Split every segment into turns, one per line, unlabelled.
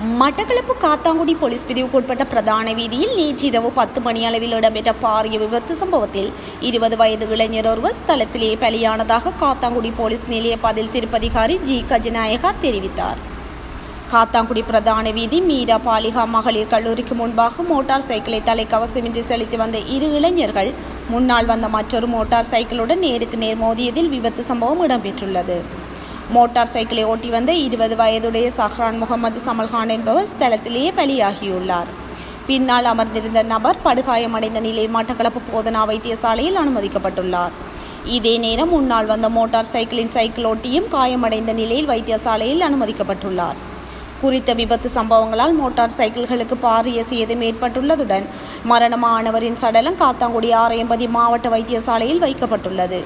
Batticaloa Kattankudy police பிரிவுக்குட்பட்ட பிரதான வீதியில் நேற்றிரவு 10 மணி அளவில் இடம்பெற்ற பாரிய விபத்து சம்பவத்தில் 20 வயது இளைஞர் ஒருவர் ஸ்தலத்திலேயே பலியானதாக காத்தாங்குடி போலீஸ் நிலைய பதில் திருப்பதிகாரி ஜி கஜநாயகா தெரிவித்தார். காத்தாங்குடி பிரதான வீதி மீரா பாலிகா மகளிர் கல்லூரிக்கு முன்பாக மோட்டார் சைக்கிளை தலைக்கவசமின்றி செலுத்தி வந்த 2 இளைஞர்கள் முன்னால் வந்த மற்றொரு மோட்டார் சைக்கிளுடன் நேருக்கு நேர் மோதியதில் விபத்து சம்பவம் இடம்பெற்றுள்ளது. மோட்டார் சைக்கிளை ஓட்டி வந்த 20 வயதுடைய சஹ்ரான் முகமது சமல்கான் என்பவர் ஸ்தலத்திலேயே பலியாகியுள்ளார். பின்னால் அமர்ந்திருந்த நபர் படுகாயமடைந்த நிலையில் மட்டக்களப்பு போதனா வைத்தியசாலையில் அனுமதிக்கப்பட்டுள்ளார். இதே நேரம் முன்னால் வந்த மோட்டார் சைக்கிளின் சைக்கிள் ஓட்டியும் காயமடைந்த நிலையில் வைத்தியசாலையில் அனுமதிக்கப்பட்டுள்ளார். குறித்த விபத்து சம்பவங்களால் மோட்டார் சைக்கிள்களுக்கு பாரிய சேதம் ஏற்பட்டுள்ளதுடன் மரணமானவரின் சடலம் காத்தாங்குடி ஆரையம்பதி மாவட்ட வைத்தியசாலையில் வைக்கப்பட்டுள்ளது.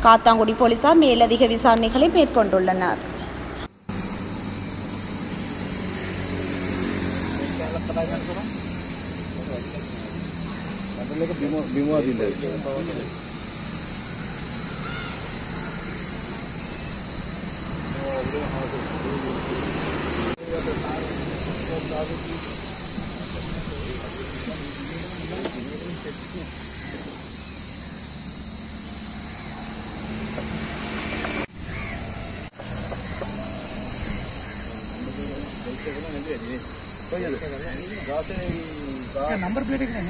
காத்தாங்குடி போலீசார் மேலதிக விசாரணைகளை மேற்கொண்டுள்ளனர்.
नंबर प्लेट है